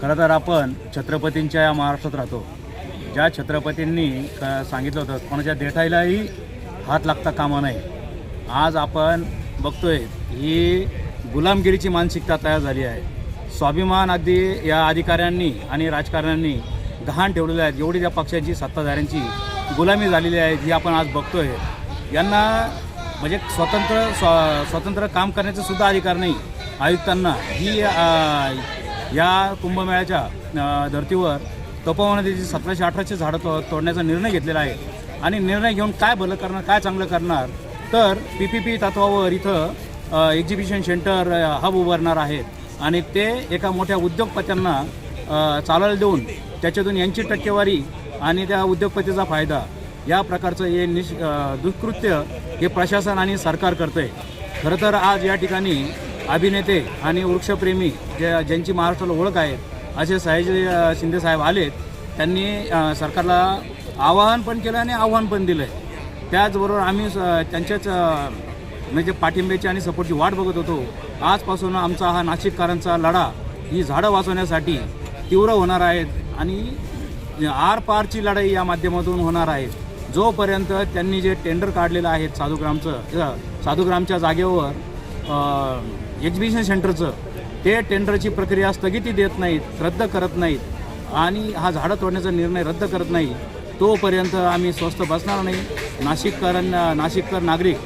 खरं तर आपण छत्रपतींच्या या महाराष्ट्रात राहतो. ज्या छत्रपतींनी सांगितलं होतं कोणाच्या देठाईलाही हात लागता कामा नये. आज आपण बघतोय ही गुलामगिरीची मानसिकता तयार झाली आहे. स्वाभिमान अगदी या अधिकाऱ्यांनी आणि राजकारण्यांनी गहाण ठेवलेले आहेत. एवढी त्या पक्षांची सत्ताधाऱ्यांची गुलामी झालेली आहे जी आपण आज बघतोय. यांना म्हणजे स्वतंत्र काम करण्याचा सुद्धा अधिकार नाही. आयुक्तांना ही या कुंभमेळ्याच्या धर्तीवर तपोवन नदीची 1718 झाडं तोडण्याचा निर्णय घेतलेला आहे. आणि निर्णय घेऊन काय भलं करणार, काय चांगलं करणार, तर PPP तत्वावर इथं एक्झिबिशन सेंटर हब उभारणार आहेत. आणि ते एका मोठ्या उद्योगपत्यांना चालायला देऊन त्याच्यातून यांची टक्केवारी आणि त्या उद्योगपतीचा फायदा या प्रकारचं हे दुष्कृत्य हे प्रशासन आणि सरकार करतं आहे. खरं तर आज या ठिकाणी अभिनेते आणि वृक्षप्रेमी ज्यांची महाराष्ट्राला ओळख आहे असे सयाजी शिंदे साहेब आलेत. त्यांनी सरकारला आवाहन पण केलं आणि आव्हान पण दिलं आहे. त्याचबरोबर आम्ही त्यांच्याच म्हणजे पाठिंब्याची आणि सपोर्टची वाट बघत होतो. आजपासून आमचा हा नाशिककरांचा लढा ही झाडं वाचवण्यासाठी तीव्र होणार आहेत आणि आरपारची लढाई या माध्यमातून होणार आहे. जोपर्यंत त्यांनी जे टेंडर काढलेलं आहे साधूग्रामच्या जागेवर एक्झिबिशन सेंटरचं, ते टेंडरची प्रक्रिया स्थगिती देत नाहीत, रद्द करत नाहीत आणि हा झाडं तोडण्याचा निर्णय रद्द करत नाही, तोपर्यंत आम्ही स्वस्थ बसणार नाही. नाशिककर नागरिक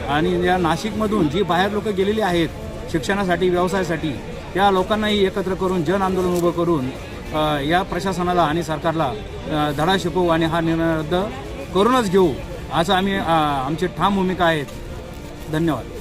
आणि या नाशिकमधून जी बाहेर लोक गेलेली आहेत शिक्षणासाठी, व्यवसायासाठी, त्या लोकांनाही एकत्र करून जन आंदोलन उभं करून या प्रशासनाला आणि सरकारला धडा शिकवू आणि हा निर्णय रद्द करूनच घेऊ असं आमची ठाम भूमिका आहे. धन्यवाद.